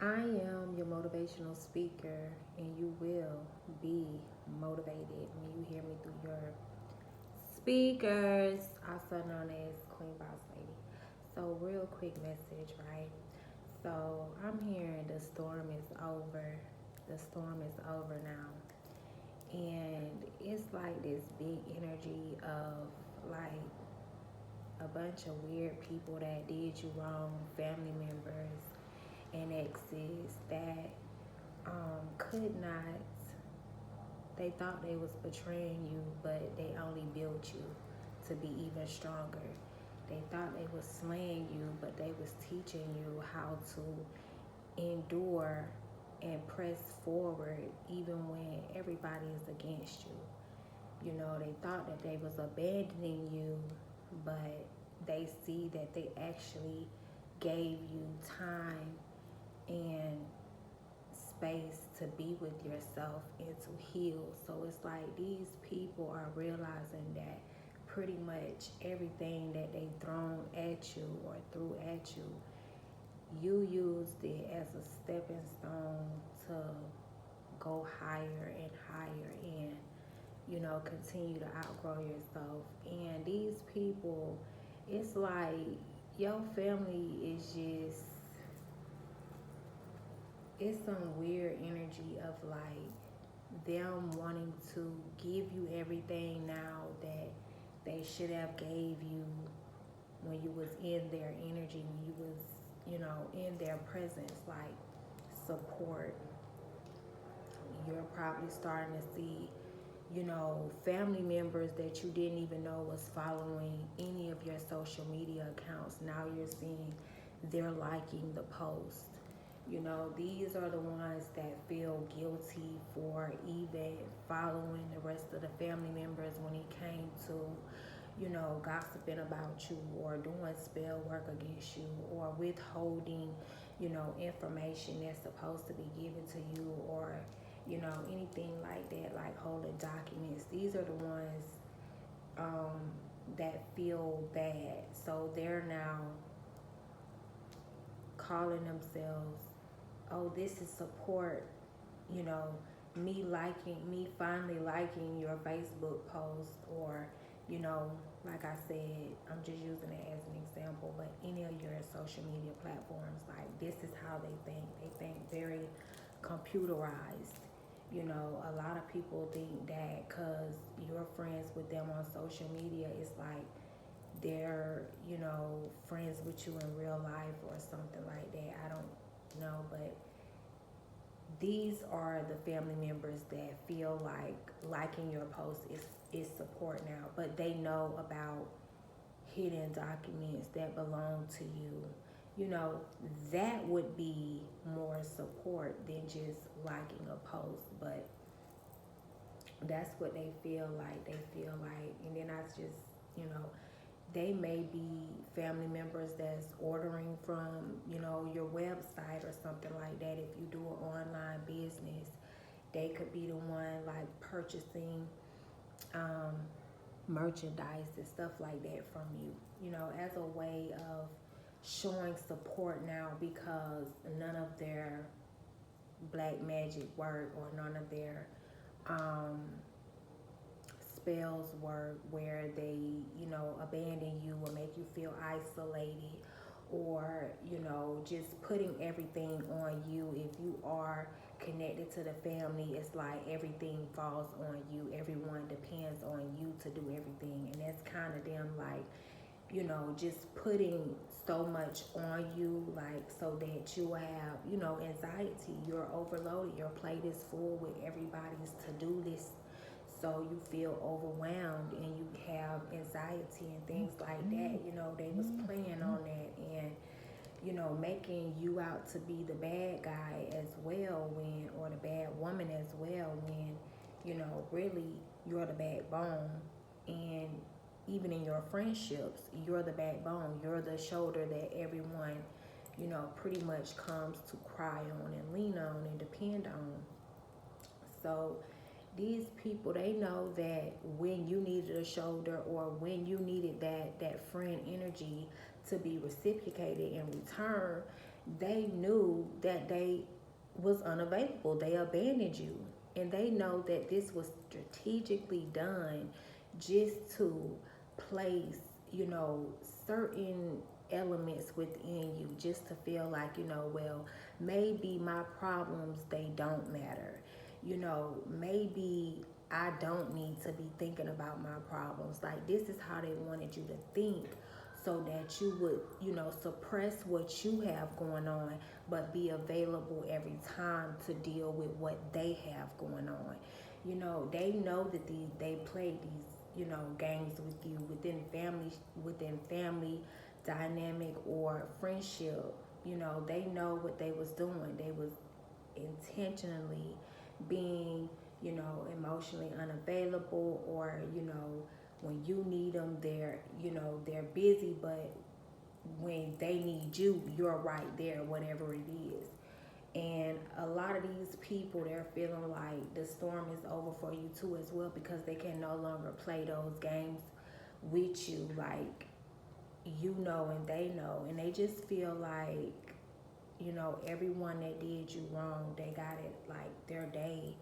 I am your motivational speaker, and you will be motivated when you hear me through your speakers, also known as Queen Boss Lady. So, real quick message, right? So, I'm hearing the storm is over. The storm is over now. And it's like this big energy of like a bunch of weird people that did you wrong, family members and exes that could not. They thought they was betraying you, but they only built you to be even stronger. They thought they was slaying you, but they was teaching you how to endure and press forward even when everybody is against you. You know, they thought that they was abandoning you, but they see that they actually gave you time and space to be with yourself and to heal. So it's like these people are realizing that pretty much everything that they thrown at you or threw at you, you used it as a stepping stone to go higher and higher and continue to outgrow yourself. And these people, it's like your family is just, it's some weird energy of like them wanting to give you everything now that they should have gave you when you was in their energy, when you was, in their presence, like support. You're probably starting to see, family members that you didn't even know was following any of your social media accounts. Now you're seeing they're liking the post. These are the ones that feel guilty for even following the rest of the family members when it came to, gossiping about you or doing spell work against you or withholding, information that's supposed to be given to you or, anything like that, like holding documents. These are the ones um, that feel bad. So they're now calling themselves, oh, this is support, you know, me finally liking your Facebook post or, like I said, I'm just using it as an example, but any of your social media platforms, like this is how they think. They think very computerized. A lot of people think that because you're friends with them on social media, it's like they're, friends with you in real life or something like that. I don't know, but these are the family members that feel like liking your post is support now, but they know about hidden documents that belong to you. That would be more support than just liking a post, but that's what they feel like. They feel like, and then I just, you know, they may be family members that's ordering from, your website or something like that. If you do an online business, they could be the one like purchasing um, merchandise and stuff like that from you, as a way of showing support now because none of their black magic work or none of their um, spells work where they, abandon you or make you feel isolated or, just putting everything on you. If you are connected to the family, it's like everything falls on you. Everyone depends on you to do everything. And that's kind of them like, just putting so much on you, like so that you have, anxiety. You're overloaded. Your plate is full with everybody's to-do list, so you feel overwhelmed and you have anxiety and things like that. They was playing on that and making you out to be the bad guy as well when, or the bad woman as well when, really you're the backbone. And even in your friendships, you're the backbone. You're the shoulder that everyone, pretty much comes to cry on and lean on and depend on. So these people, they know that when you needed a shoulder or when you needed that friend energy to be reciprocated in return, they knew that they was unavailable. They abandoned you. And they know that this was strategically done just to place, certain elements within you just to feel like, well, maybe my problems, they don't matter. Maybe I don't need to be thinking about my problems. Like, this is how they wanted you to think so that you would, suppress what you have going on, but be available every time to deal with what they have going on. They know that they play these, games with you within family dynamic or friendship. They know what they was doing. They was intentionally being, emotionally unavailable, or, when you need them, they're busy, but when they need you, you're right there, whatever it is. And a lot of these people, they're feeling like the storm is over for you too as well, because they can no longer play those games with you, like, and they know, and they just feel like, everyone that did you wrong, they got it, like, their day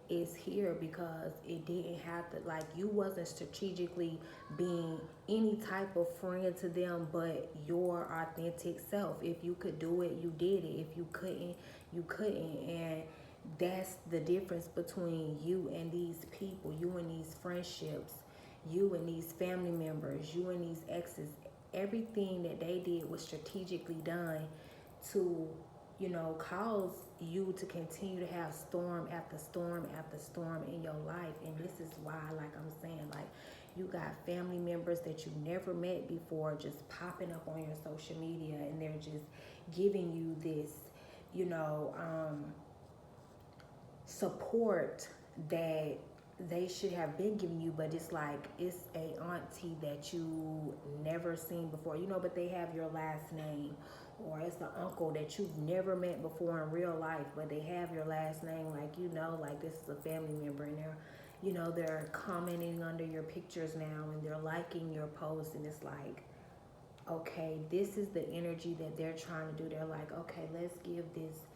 is here, because it didn't have to, like, you wasn't strategically being any type of friend to them but your authentic self. If you could do it, you did it. If you couldn't, you couldn't. And that's the difference between you and these people, you and these friendships, you and these family members, you and these exes. Everything that they did was strategically done to, cause you to continue to have storm after storm after storm in your life. And this is why, like I'm saying, like, you got family members that you never met before just popping up on your social media, and they're just giving you this, you know, support that they should have been giving you, but it's like it's a auntie that you never seen before, but they have your last name, or it's an uncle that you've never met before in real life, but they have your last name, like, like this is a family member, and they're commenting under your pictures now, and they're liking your posts, and it's like, okay, this is the energy that they're trying to do. They're like, okay, let's give this,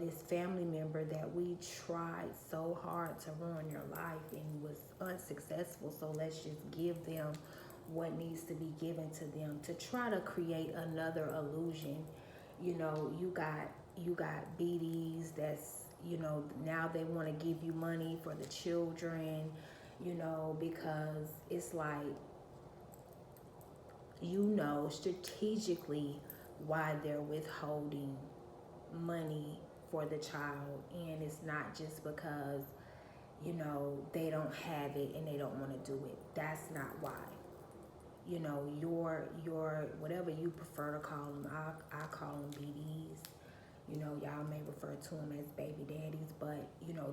this family member that we tried so hard to ruin your life and was unsuccessful. So let's just give them what needs to be given to them to try to create another illusion. You got BDs that's, now they want to give you money for the children, because it's like, strategically why they're withholding money for the child. And it's not just because, they don't have it and they don't want to do it. That's not why. Your whatever you prefer to call them, I call them BDs. Y'all may refer to them as baby daddies, but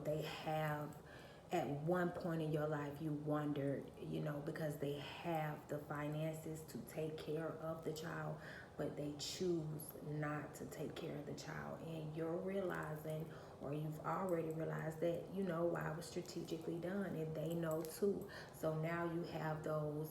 they have, at one point in your life, you wondered, because they have the finances to take care of the child, but they choose not to take care of the child. And you're realizing, or you've already realized that, why it was strategically done, and they know too. So now you have those,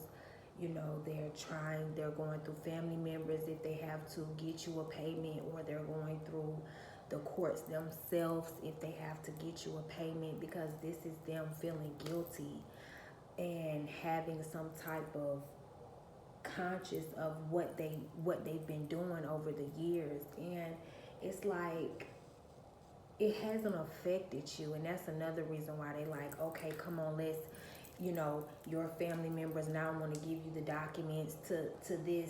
they're going through family members if they have to get you a payment, or they're going through the courts themselves if they have to get you a payment, because this is them feeling guilty and having some type of conscious of what they've been doing over the years. And it's like, it hasn't affected you, and that's another reason why they like, okay, come on, let's, your family members now want to give you the documents to this,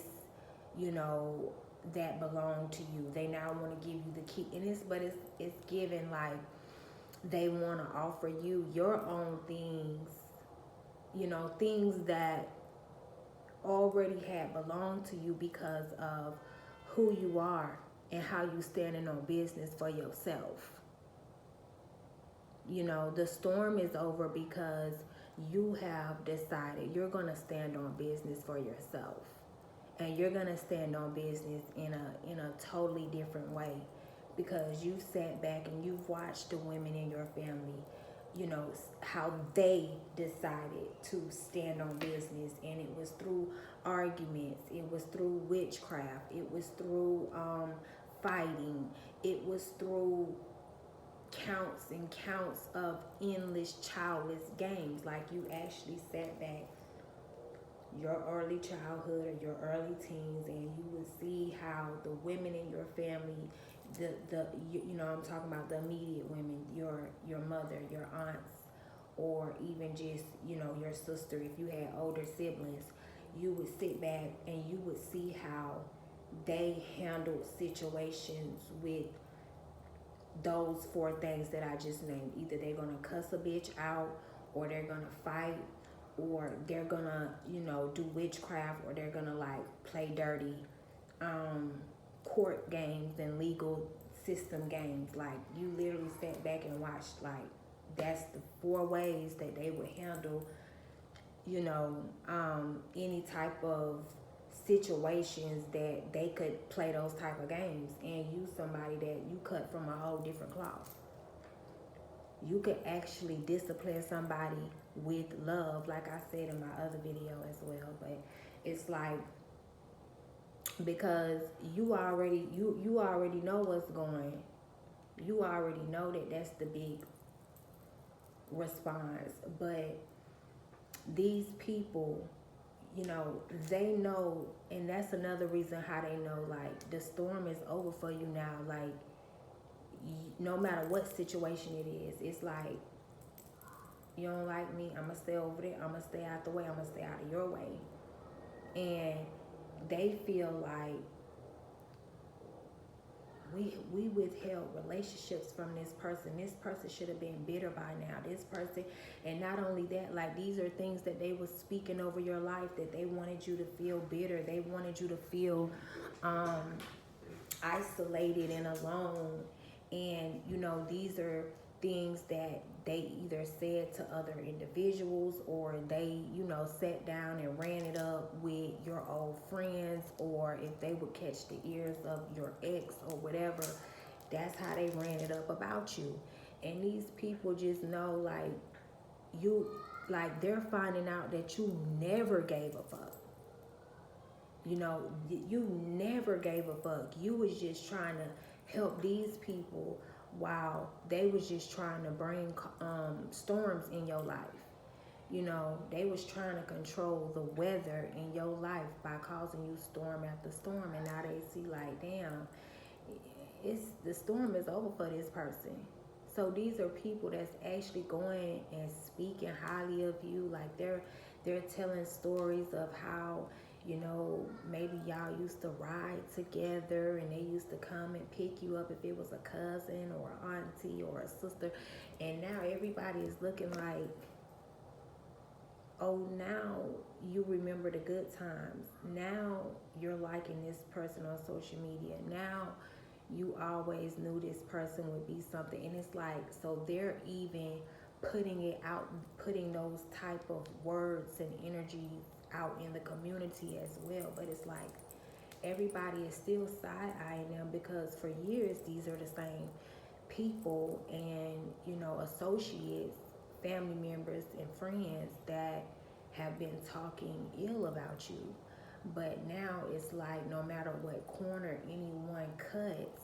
that belong to you. They now want to give you the key, and it's given like they want to offer you your own things, things that already had belonged to you because of who you are and how you standing on business for yourself. The storm is over because you have decided you're going to stand on business for yourself, and you're going to stand on business in a totally different way, because you sat back and you've watched the women in your family, how they decided to stand on business. And it was through arguments, it was through witchcraft, it was through fighting. It was through counts and counts of endless childless games. Like you actually sat back your early childhood or your early teens, and you would see how the women in your family, you know, I'm talking about the immediate women, your mother, your aunts, or even just, you know, your sister, if you had older siblings, you would sit back and you would see how they handled situations with those four things that I just named. Either they're gonna cuss a bitch out, or they're gonna fight, or they're gonna, you know, do witchcraft, or they're gonna like play dirty um, court games and legal system games. Like you literally sat back and watched, like that's the four ways that they would handle, you know, any type of situations that they could play those type of games, and you somebody that you cut from a whole different cloth. You could actually discipline somebody with love, like I said in my other video as well. But it's like, because you already know what's going, you already know that that's the big response. But these people, you know, they know, and that's another reason how they know, like, the storm is over for you now. Like, no matter what situation it is, it's like, you don't like me, I'm gonna stay over there, I'm gonna stay out the way, I'm gonna stay out of your way. And they feel like we withheld relationships from this person. This person should have been bitter by now. This person, and not only that, like, these are things that they were speaking over your life, that they wanted you to feel bitter. They wanted you to feel isolated and alone. And you know, these are things that they either said to other individuals, or they, you know, sat down and ran it up with your old friends, or if they would catch the ears of your ex or whatever, that's how they ran it up about you. And these people just know, like, you, like, they're finding out that you never gave a fuck. You know, you never gave a fuck. You was just trying to help these people, while they was just trying to bring storms in your life. You know, they was trying to control the weather in your life by causing you storm after storm. And now they see, like, damn, it's the storm is over for this person. So these are people that's actually going and speaking highly of you. Like, they're telling stories of how, you know, maybe y'all used to ride together, and they used to come and pick you up if it was a cousin or an auntie or a sister. And now everybody is looking like, oh, now you remember the good times. Now you're liking this person on social media. Now you always knew this person would be something. And it's like, so they're even putting it out, putting those type of words and energies out in the community as well. But it's like, everybody is still side-eyeing them, because for years these are the same people and, you know, associates, family members and friends that have been talking ill about you. But now it's like, no matter what corner anyone cuts,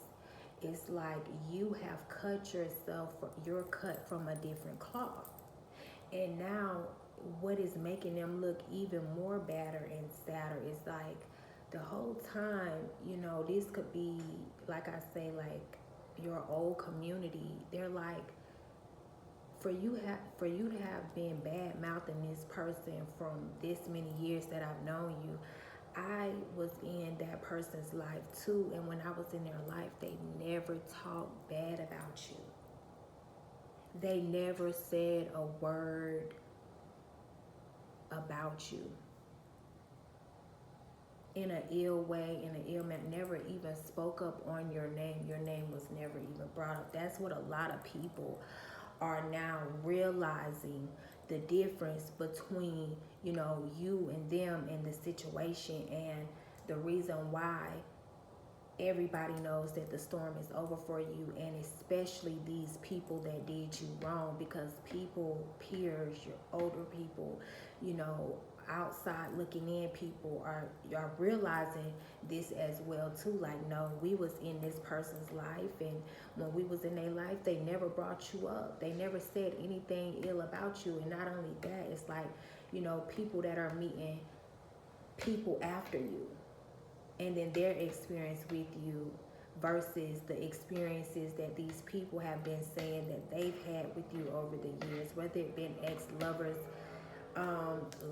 it's like you have cut yourself, you're cut from a different cloth. And now what is making them look even more badder and sadder is, like, the whole time, you know, this could be, like I say, like, your old community. They're like, for you to have been bad mouthing this person from this many years that I've known you, I was in that person's life too, and when I was in their life, they never talked bad about you. They never said a word about you in an ill way, in an ill manner. Never even spoke up on your name. Your name was never even brought up. That's what a lot of people are now realizing, the difference between, you know, you and them in the situation, and the reason why everybody knows that the storm is over for you, and especially these people that did you wrong. Because people, peers, your older people, you know, outside looking in people are realizing this as well too. Like, no, we was in this person's life, and when we was in their life, they never brought you up. They never said anything ill about you. And not only that, it's like, people that are meeting people after you, and then their experience with you versus the experiences that these people have been saying that they've had with you over the years, whether it been ex-lovers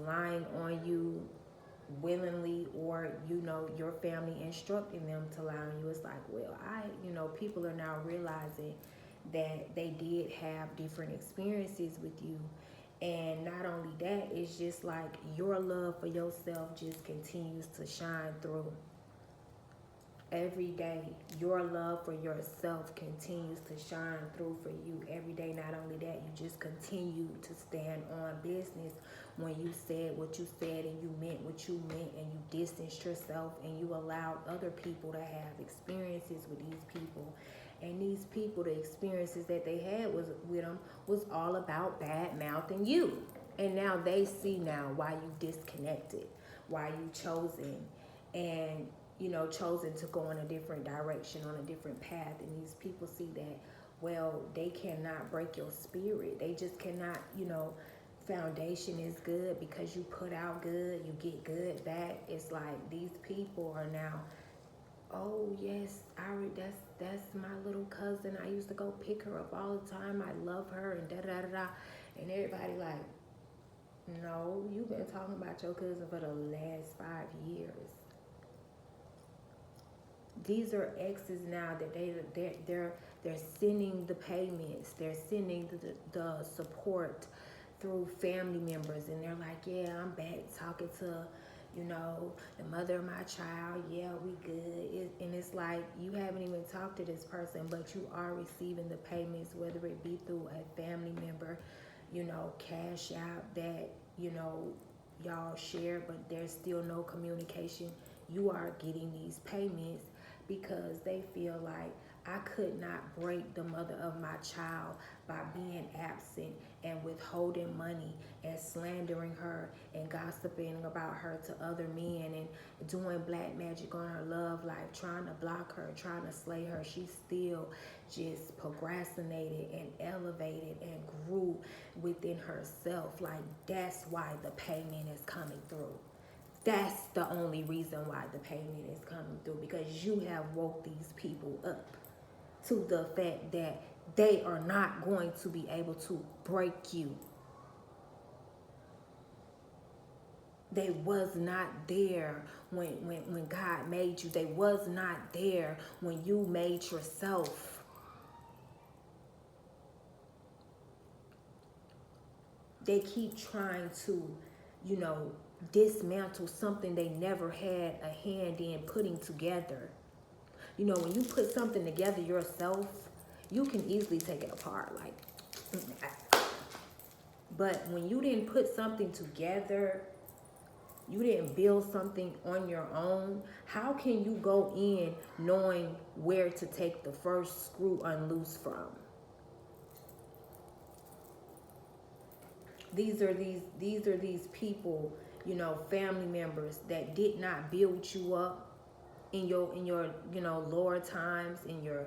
lying on you willingly, or your family instructing them to lie on you. It's like, well, people are now realizing that they did have different experiences with you. And not only that, it's just like your love for yourself just continues to shine through. Every day, your love for yourself continues to shine through for you every day. Not only that, you just continue to stand on business when you said what you said and you meant what you meant, and you distanced yourself and you allowed other people to have experiences with these people. And these people, the experiences that they had with them was all about bad mouthing you. And now they see now why you disconnected, why you chosen to go in a different direction, on a different path. And these people see that, well, they cannot break your spirit. They just cannot, foundation is good because you put out good, you get good back. It's like these people are now, oh yes, that's my little cousin. I used to go pick her up all the time. I love her, and da-da-da-da. And everybody like, no, you've been talking about your cousin for the last 5 years. These are exes now that they're sending the payments, they're sending the support through family members, and they're like, yeah, I'm back talking to, the mother of my child. Yeah, we good. And it's like, you haven't even talked to this person, but you are receiving the payments, whether it be through a family member, cash out that, y'all share, but there's still no communication. You are getting these payments because they feel like, I could not break the mother of my child by being absent and withholding money and slandering her and gossiping about her to other men and doing black magic on her love life, trying to block her, trying to slay her. She still just procrastinated and elevated and grew within herself. Like, that's why the payment is coming through. That's the only reason why the payment is coming through, because you have woke these people up to the fact that they are not going to be able to break you. They was not there when God made you. They was not there when you made yourself. They keep trying to, dismantle something they never had a hand in putting together. When you put something together yourself, you can easily take it apart. But when you didn't put something together, you didn't build something on your own, how can you go in knowing where to take the first screw unloose from? These are these people, family members that did not build you up in your lower times, in your,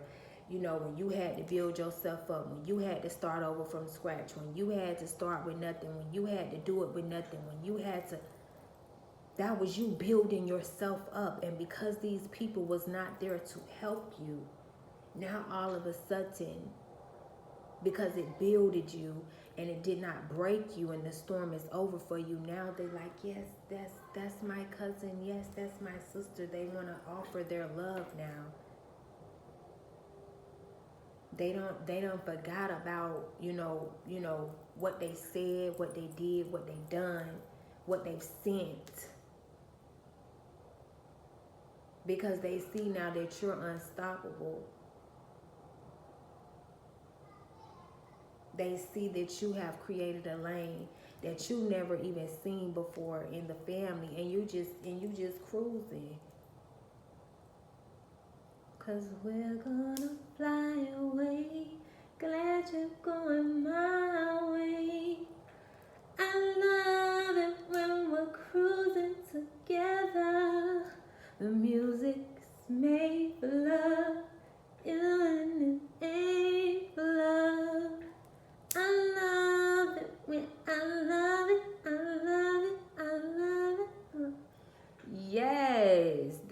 when you had to build yourself up, when you had to start over from scratch, when you had to start with nothing, when you had to do it with nothing, when you had to, that was you building yourself up. And because these people was not there to help you, now all of a sudden, because it builded you and it did not break you and the storm is over for you, now they're like, yes, that's my cousin, yes, that's my sister. They want to offer their love now. They don't forgot about, what they said, what they did, what they done, what they've sent. Because they see now that you're unstoppable. They see that you have created a lane that you never even seen before in the family, and you just cruising. 'Cause we're gonna fly away, glad you're going my way. I love it when we're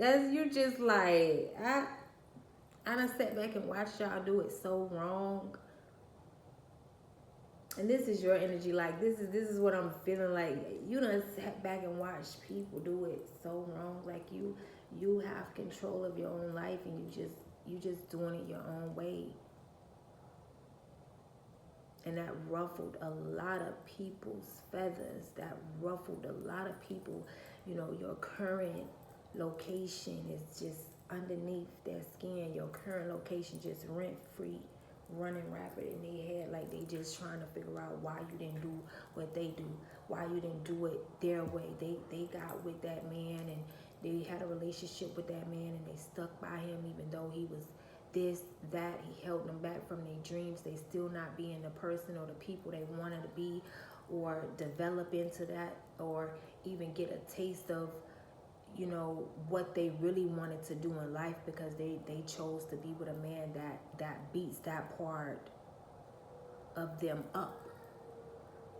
That's you just like I done sat back and watched y'all do it so wrong. And this is your energy. Like this is what I'm feeling like. You done sat back and watched people do it so wrong. Like you have control of your own life and you just doing it your own way. And that ruffled a lot of people's feathers. That ruffled a lot of people. You know, your current location is just underneath their skin. Your current location just rent free, running rapid in their head, like they just trying to figure out why you didn't do what they do, why you didn't do it their way. They got with that man and they had a relationship with that man and they stuck by him even though he was this, that, he held them back from their dreams. They still not being the person or the people they wanted to be or develop into that or even get a taste of, you know, what they really wanted to do in life because they chose to be with a man that beats that part of them up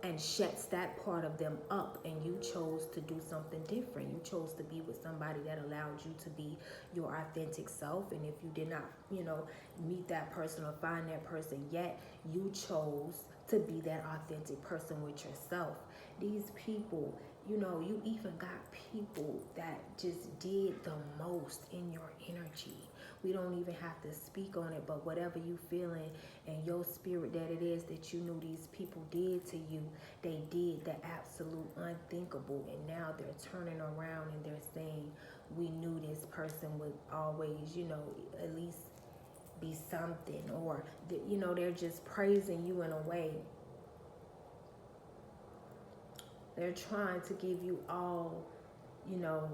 and shuts that part of them up, and you chose to do something different. You chose to be with somebody that allowed you to be your authentic self. And if you did not, you know, meet that person or find that person yet, you chose to be that authentic person with yourself. These people, you know, you even got people that just did the most in your energy. We don't even have to speak on it, but whatever you feeling and your spirit that it is that you knew these people did to you, they did the absolute unthinkable, and now they're turning around and they're saying, we knew this person would always, you know, at least be something, or, you know, they're just praising you in a way. They're trying to give you all, you know,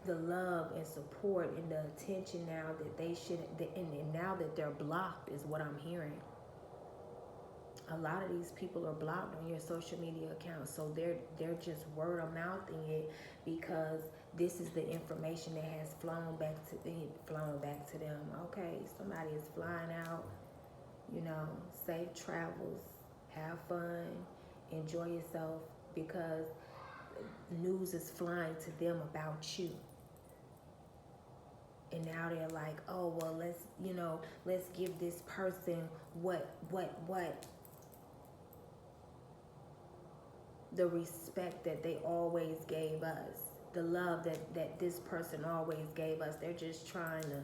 the love and support and the attention now that they should, and now that they're blocked is what I'm hearing. A lot of these people are blocked on your social media accounts, so they're just word of mouthing it because this is the information that has flown back to them. Okay, somebody is flying out, you know, safe travels, have fun, enjoy yourself, because news is flying to them about you. And now they're like, oh, well, let's give this person what the respect that they always gave us, the love that this person always gave us. They're just trying to,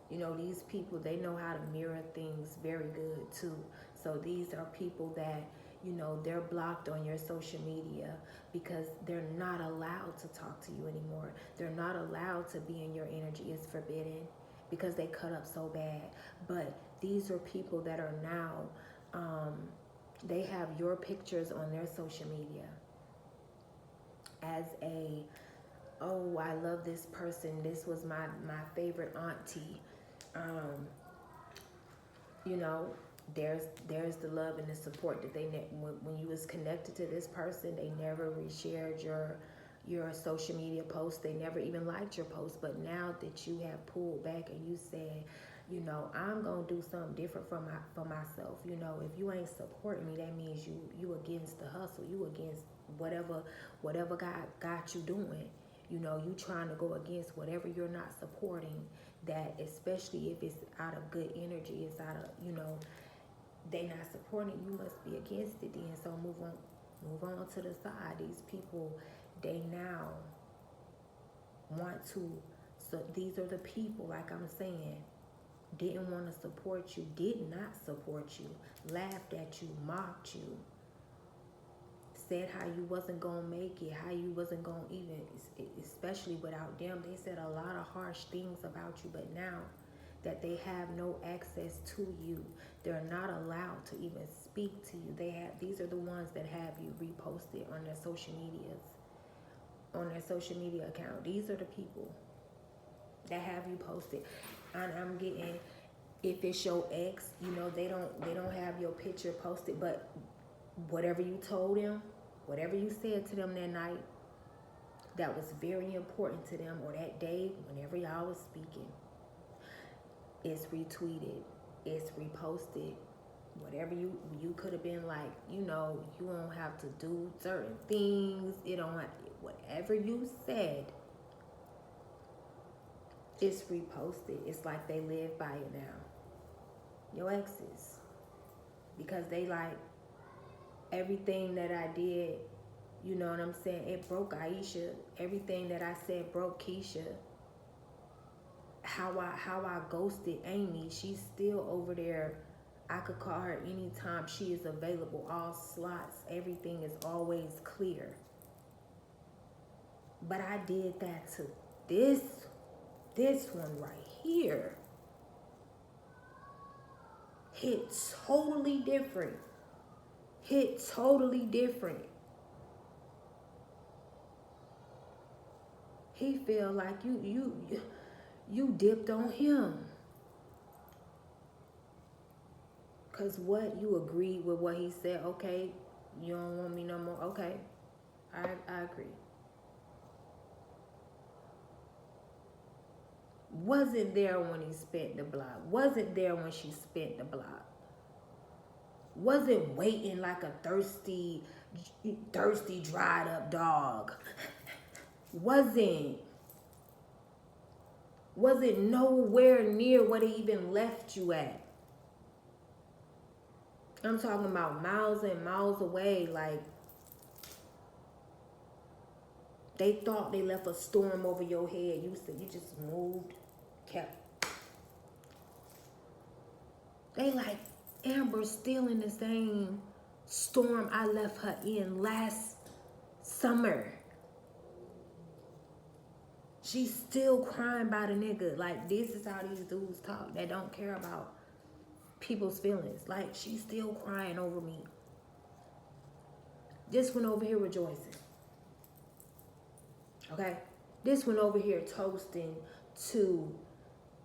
you know, these people, they know how to mirror things very good too. So these are people that, you know, they're blocked on your social media because they're not allowed to talk to you anymore. They're not allowed to be in your energy. It's forbidden because they cut up so bad. But these are people that are now, they have your pictures on their social media as a, oh, I love this person. This was my favorite auntie. You know, there's the love and the support that they when you was connected to this person, they never reshared your social media posts. They never even liked your posts. But now that you have pulled back and you said, you know, I'm gonna do something different for myself. You know, if you ain't supporting me, that means you against the hustle. You against whatever God got you doing. You know, you trying to go against whatever you're not supporting. That, especially if it's out of good energy, it's out of, you know, they not supporting, you must be against it then. So move on to the side. These people, they now want to, so these are the people, like I'm saying, didn't want to support you, did not support you, laughed at you, mocked you, said how you wasn't gonna make it, how you wasn't gonna even, especially without them. They said a lot of harsh things about you, but now that they have no access to you, they're not allowed to even speak to you. These are the ones that have you reposted on their social media account. These are the people that have you posted. And I'm getting, if it's your ex, you know, they don't have your picture posted, but whatever you told them, whatever you said to them that night, that was very important to them, or that day, whenever y'all was speaking, it's retweeted, it's reposted. Whatever you could have been like, you know, you don't have to do certain things. It don't have, whatever you said, it's reposted. It's like they live by it now. Your exes. Because they like everything that I did, you know what I'm saying? It broke Aisha. Everything that I said broke Keisha. How I ghosted Amy. She's still over there. I could call her anytime. She is available. All slots. Everything is always clear. But I did that to this one right here. Hit totally different. Hit totally different. He feel like you dipped on him. Cause what? You agreed with what he said. Okay, you don't want me no more. Okay, I agree. Wasn't there when he spent the block. Wasn't there when she spent the block. Wasn't waiting like a thirsty, dried up dog. Wasn't nowhere near what he even left you at. I'm talking about miles and miles away. Like, they thought they left a storm over your head. You said you just moved, kept. They like, Amber still in the same storm I left her in last summer. She's still crying about a nigga. Like, this is how these dudes talk that don't care about people's feelings. Like, she's still crying over me. This one over here rejoicing. Okay? This one over here toasting to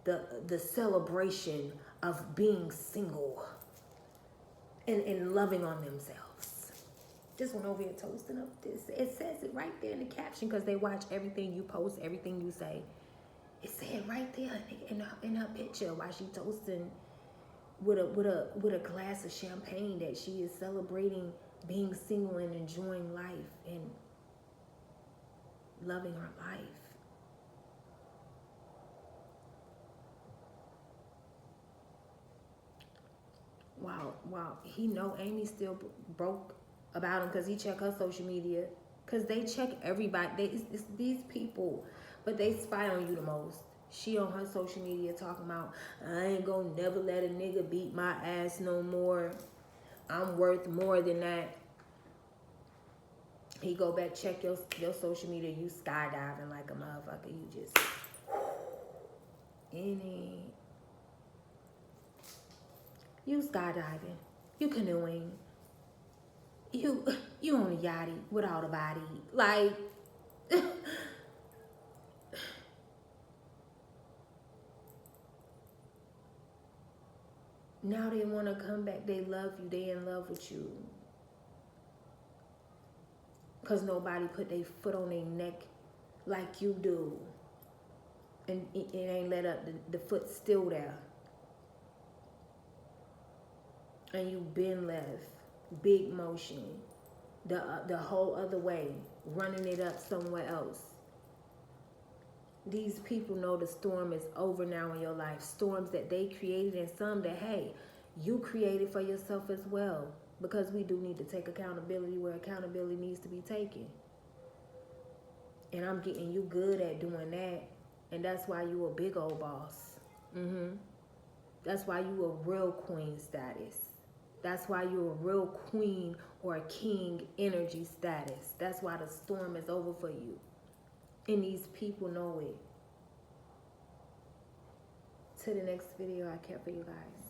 the celebration of being single and loving on themselves. This one over here toasting up this. It says it right there in the caption because they watch everything you post, everything you say. It said right there in her picture while she toasting with a glass of champagne that she is celebrating being single and enjoying life and loving her life. Wow. He know Amy still broke about him because he check her social media. Because they check everybody. It's these people. But they spy on you the most. She on her social media talking about, I ain't gonna never let a nigga beat my ass no more. I'm worth more than that. He go back, check your social media. You skydiving like a motherfucker. You just... You skydiving. You canoeing. You on a yachty without a body. Like... Now they want to come back. They love you. They in love with you. Because nobody put their foot on their neck like you do. And it ain't let up. The foot still there. And you been left. Big motion. The whole other way. Running it up somewhere else. These people know the storm is over now in your life. Storms that they created and some that, hey, you created for yourself as well. Because we do need to take accountability where accountability needs to be taken. And I'm getting you good at doing that. And that's why you a big old boss. That's why you a real queen status. That's why you a real queen or a king energy status. That's why the storm is over for you. And these people know it. To the next video, I care for you guys.